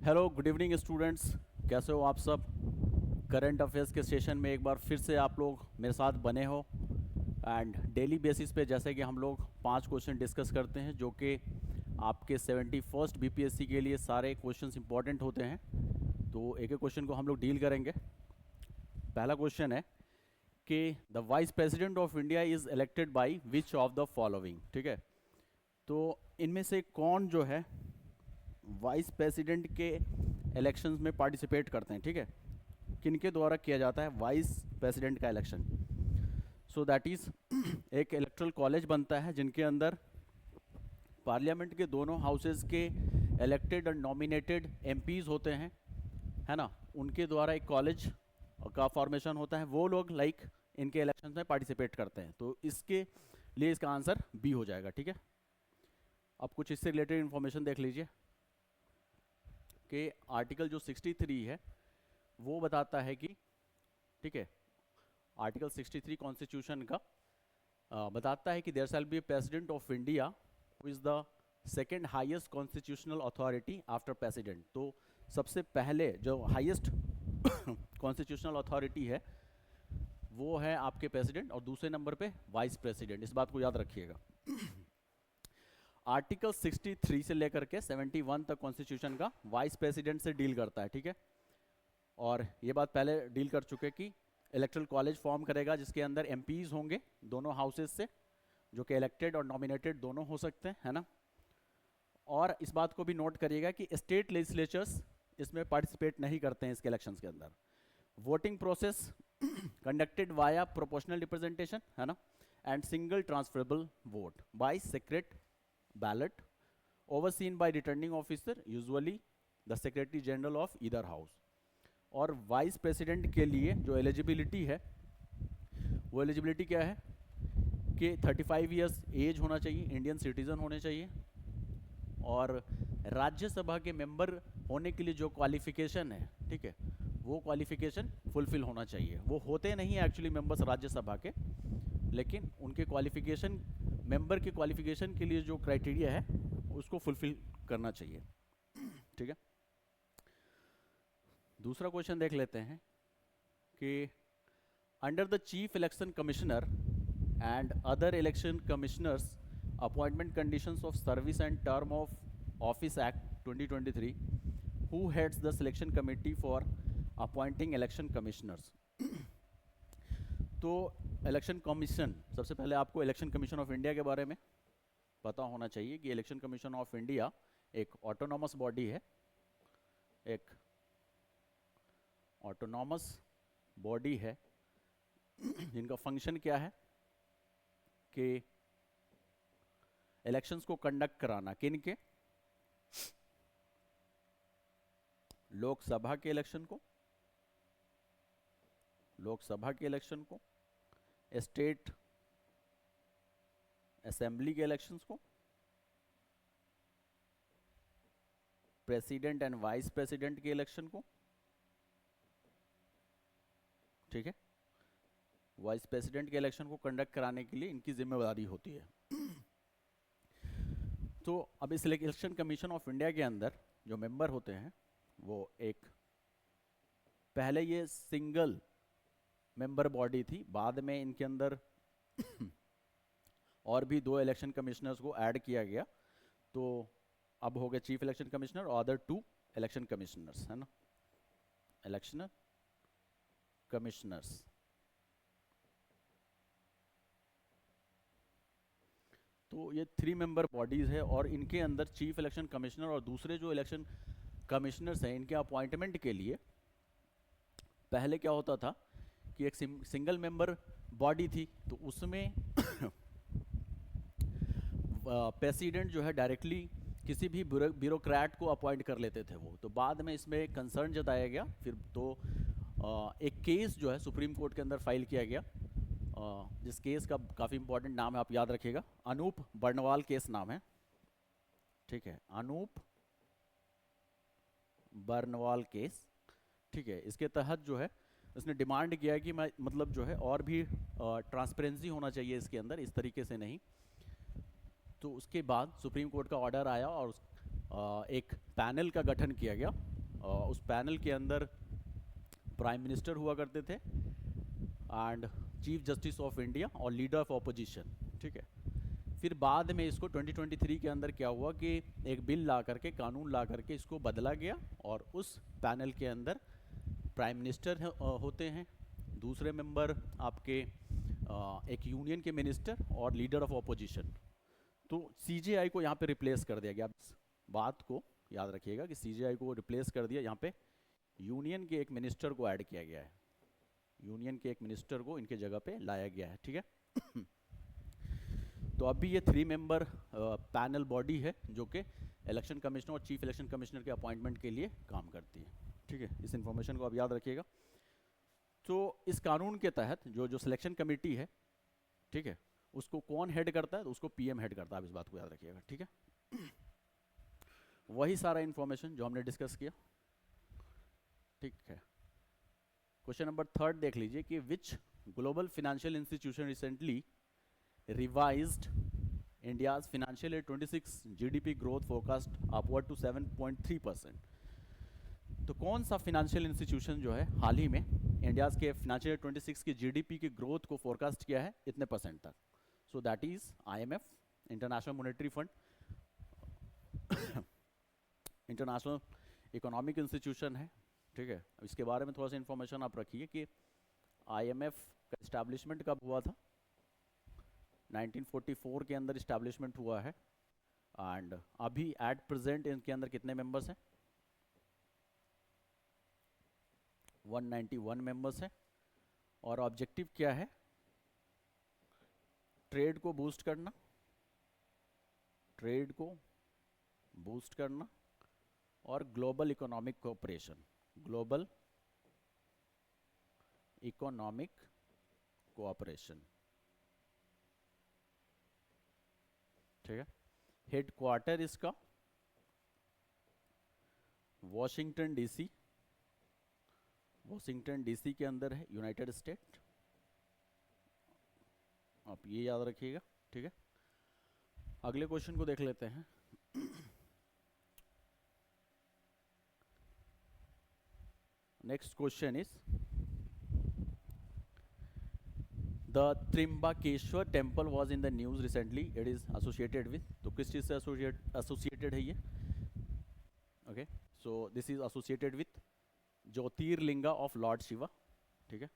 Hello, good evening students. कैसे हो आप सब? करंट अफेयर्स के सेशन में एक बार फिर से आप लोग मेरे साथ बने हो। एंड डेली बेसिस पे जैसे कि हम लोग 5 क्वेश्चन डिस्कस करते हैं, जो कि आपके 71st बीपीएससी के लिए सारे क्वेश्चंस इंपॉर्टेंट होते हैं। तो एक एक क्वेश्चन को हम लोग डील करेंगे। पहला क्वेश्चन है कि the vice president of India is elected by which of the following. ठीक है, तो इनमें से कौन जो है वाइस प्रेसिडेंट के इलेक्शंस में पार्टिसिपेट करते हैं? ठीक है, किनके द्वारा किया जाता है वाइस प्रेसिडेंट का इलेक्शन? सो दैट इज़ एक इलेक्ट्रल कॉलेज बनता है जिनके अंदर पार्लियामेंट के दोनों हाउसेस के इलेक्टेड और नॉमिनेटेड एमपीज होते हैं, है ना। उनके द्वारा एक कॉलेज का फॉर्मेशन होता है। वो लोग इनके इलेक्शन में पार्टिसिपेट करते हैं। तो इसके लिए इसका आंसर बी हो जाएगा। ठीक है, अब कुछ इससे रिलेटेड इन्फॉर्मेशन देख लीजिए कि आर्टिकल जो 63 है वो बताता है कि, ठीक है, आर्टिकल 63 कॉन्स्टिट्यूशन का बताता है कि there shall be a president of India who is the second highest constitutional authority after president. तो सबसे पहले जो हाईएस्ट कॉन्स्टिट्यूशनल अथॉरिटी है वो है आपके प्रेसिडेंट, और दूसरे नंबर पे वाइस प्रेसिडेंट। इस बात को याद रखिएगा। आर्टिकल 63 से लेकर के 71 तक कॉन्स्टिट्यूशन का वाइस प्रेसिडेंट से डील करता है। ठीक है, और ये बात पहले डील कर चुके कि इलेक्ट्रल कॉलेज फॉर्म करेगा जिसके अंदर एमपीज होंगे दोनों हाउसेस से, जो कि इलेक्टेड और नॉमिनेटेड दोनों हो सकते हैं, है ना। और इस बात को भी नोट करिएगा कि स्टेट लेजिस्लेचर्स इसमें पार्टिसिपेट नहीं करते हैं इसके इलेक्शंस के अंदर। Voting process conducted via proportional representation, है ना, and single transferable vote by secret ballot overseen by returning officer, usually the secretary general of either house. और वाइस प्रेसिडेंट के लिए जो एलिजिबिलिटी है वो एलिजिबिलिटी क्या है कि 35 ईयर्स एज होना चाहिए, इंडियन सिटीजन होने चाहिए, और राज्यसभा के मेंबर होने के लिए जो क्वालिफिकेशन है, ठीक है, वो क्वालिफिकेशन फुलफिल होना चाहिए। वो होते नहीं एक्चुअली मेंबर्स राज्यसभा के, लेकिन उनके क्वालिफिकेशन, मेंबर के क्वालिफिकेशन के लिए जो क्राइटेरिया है उसको फुलफिल करना चाहिए। ठीक है, दूसरा क्वेश्चन देख लेते हैं कि under the chief election commissioner and other election commissioners appointment conditions of service and term of office act 2023, who heads the selection committee for appointing election commissioners. तो इलेक्शन कमीशन, सबसे पहले आपको इलेक्शन कमीशन ऑफ इंडिया के बारे में पता होना चाहिए कि इलेक्शन कमीशन ऑफ इंडिया एक ऑटोनॉमस बॉडी है, एक ऑटोनॉमस बॉडी है जिनका फंक्शन क्या है कि इलेक्शंस को कंडक्ट कराना। किन के? लोकसभा के इलेक्शन को, लोकसभा के इलेक्शन को, स्टेट असेंबली के इलेक्शंस को, प्रेसिडेंट एंड वाइस प्रेसिडेंट के इलेक्शन को, ठीक है, वाइस प्रेसिडेंट के इलेक्शन को कंडक्ट कराने के लिए इनकी जिम्मेदारी होती है। तो अब इस इलेक्शन कमीशन ऑफ इंडिया के अंदर जो मेंबर होते हैं वो एक, पहले ये सिंगल मेंबर बॉडी थी, बाद में इनके अंदर और भी 2 इलेक्शन कमिश्नर्स को ऐड किया गया, तो अब हो गए चीफ इलेक्शन कमिश्नर और अदर 2 इलेक्शन कमिश्नर्स, है ना, इलेक्शन कमिश्नर्स। तो ये 3 मेंबर बॉडीज है, और इनके अंदर चीफ इलेक्शन कमिश्नर और दूसरे जो इलेक्शन कमिश्नर्स हैं इनके अपॉइंटमेंट के लिए पहले क्या होता था कि एक सिंगल मेंबर बॉडी थी, तो उसमें प्रेसिडेंट जो है डायरेक्टली किसी भी ब्यूरोक्रेट को अपॉइंट कर लेते थे वो। तो बाद में इसमें कंसर्न जताया गया, फिर तो एक केस जो है सुप्रीम कोर्ट के अंदर फाइल किया गया, जिस केस का काफ़ी इंपॉर्टेंट नाम है, आप याद रखिएगा, अनूप बर्नवाल केस नाम है। ठीक है, अनूप बर्नवाल केस। ठीक है, इसके तहत जो है उसने डिमांड किया है कि मैं मतलब जो है और भी ट्रांसपेरेंसी होना चाहिए इसके अंदर, इस तरीके से नहीं। तो उसके बाद सुप्रीम कोर्ट का ऑर्डर आया और एक पैनल का गठन किया गया उस पैनल के अंदर प्राइम मिनिस्टर हुआ करते थे and chief justice of India और लीडर ऑफ ऑपोजिशन, ठीक है। फिर बाद में इसको 2023 के अंदर क्या हुआ कि एक बिल ला करके, कानून ला करके इसको बदला गया और उस पैनल के अंदर प्राइम मिनिस्टर होते हैं, दूसरे मेंबर आपके एक यूनियन के मिनिस्टर और लीडर ऑफ ऑपोजिशन। तो सीजेआई को यहाँ पे रिप्लेस कर दिया गया। इस बात को याद रखिएगा कि सीजेआई को रिप्लेस कर दिया, यहाँ पे यूनियन के एक मिनिस्टर को ऐड किया गया है, यूनियन के एक मिनिस्टर को इनके जगह पे लाया गया है, ठीक है। तो अभी ये 3 मेंबर पैनल बॉडी है जो कि इलेक्शन कमिश्नर और चीफ इलेक्शन कमिश्नर के अपॉइंटमेंट के लिए काम करती है, ठीक है। इस इंफॉर्मेशन को आप याद रखिएगा। तो इस कानून के तहत जो सिलेक्शन कमेटी है, ठीक है, उसको कौन हेड करता है? तो उसको पीएम हेड करता है, आप इस बात को याद रखिएगा, ठीक है। वही सारा इंफॉर्मेशन जो हमने डिस्कस किया, ठीक है। क्वेश्चन नंबर 3 देख लीजिए कि which global financial institution recently revised India's financial year 26 GDP growth forecast upward to 7.3%। तो कौन सा फाइनेंशियल इंस्टीट्यूशन जो है हाल ही में इंडियाज के फाइनेंशियल ईयर 26 की जीडीपी की ग्रोथ को फोरकास्ट किया है इतने परसेंट तक? सो that is IMF, international monetary fund, international economic institution है, ठीक है। इसके बारे में थोड़ा सा इंफॉर्मेशन आप रखिए कि आईएमएफ का इस्टेब्लिशमेंट कब हुआ था? 1944 के अंदर इस्टेब्लिशमेंट हुआ है एंड अभी एट प्रेजेंट इनके अंदर कितने मेंबर्स हैं? 191 मेंबर्स हैं। और ऑब्जेक्टिव क्या है? ट्रेड को बूस्ट करना, ट्रेड को बूस्ट करना और global economic cooperation, global economic cooperation, ठीक है। हेडक्वार्टर इसका वॉशिंगटन डीसी, वॉशिंगटन डीसी के अंदर है, यूनाइटेड स्टेट। आप ये याद रखिएगा, ठीक है। अगले क्वेश्चन को देख लेते हैं। Next question is the Trimbakeshwar temple was in the news recently, it is associated with, तो किस चीज से एसोसिएटेड है ये? Okay, so this is associated with jyotirlinga of Lord Shiva, ठीक है।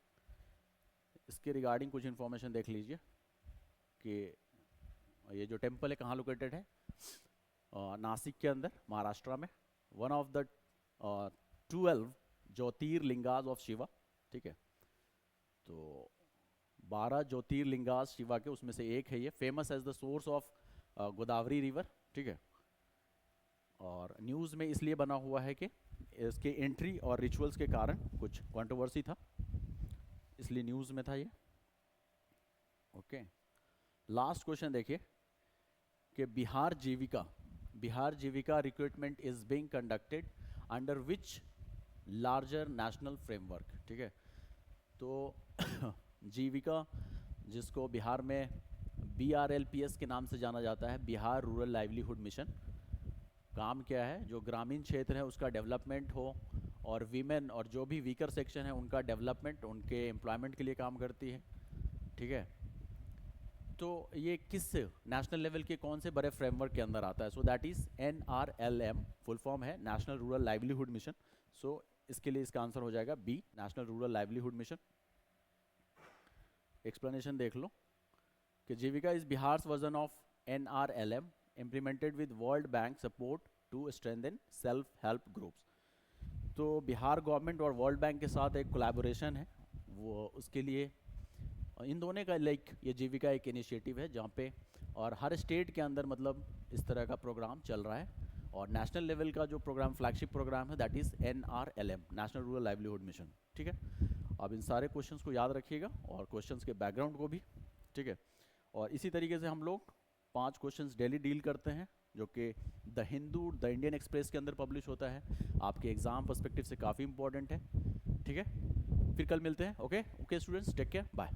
इसके रिगार्डिंग कुछ इंफॉर्मेशन देख लीजिए कि ये जो टेम्पल है कहाँ लोकेटेड है? नासिक के अंदर, महाराष्ट्र में। One of the 12 jyotirlingas of Shiva, ठीक है। तो 12 ज्योतिर्लिंगास शिवा के उसमें से एक है ये, famous as the source of Godavari river, ठीक है। और न्यूज़ में इसलिए बना हुआ है कि इसके एंट्री और रिचुअल्स के कारण कुछ कंट्रोवर्सी था, इसलिए न्यूज़ में था ये, ओके। लास्ट क्वेश्चन देखिए कि Bihar Jeevika recruitment is being conducted under which larger national framework, ठीक है। तो जीविका, जिसको बिहार में BRLPS के नाम से जाना जाता है, बिहार रूरल लाइवलीहुड मिशन, काम क्या है? जो ग्रामीण क्षेत्र है उसका डेवलपमेंट हो और वीमेन और जो भी वीकर सेक्शन है उनका डेवलपमेंट, उनके एम्प्लॉयमेंट के लिए काम करती है, ठीक है। तो ये किस नेशनल लेवल के कौन से बड़े फ्रेमवर्क के अंदर आता है? So that is NRLM, full form है नेशनल रूरल लाइवलीहुड मिशन। सो इसके लिए इसका आंसर हो जाएगा B, national rural livelihood mission. Explanation देख लो कि Jeevika is Bihar's version of NRLM implemented with World Bank support to strengthen self help groups। तो बिहार गवर्नमेंट और वर्ल्ड बैंक के साथ एक कोलैबोरेशन है, वो उसके लिए इन दोनों का ये जीविका एक इनिशिएटिव है जहाँ पे और हर स्टेट के अंदर मतलब इस तरह का प्रोग्राम चल रहा है। और नेशनल लेवल का जो प्रोग्राम, फ्लैगशिप प्रोग्राम है, that is NRLM, national rural livelihood mission, ठीक है। अब इन सारे क्वेश्चंस को याद रखिएगा और क्वेश्चंस के बैकग्राउंड को भी, ठीक है। और इसी तरीके से हम लोग 5 क्वेश्चंस डेली डील करते हैं जो कि the Hindu, the Indian express के अंदर पब्लिश होता है, आपके एग्जाम पर्सपेक्टिव से काफ़ी इंपॉर्टेंट है, ठीक है। फिर कल मिलते हैं, okay students, take care, bye.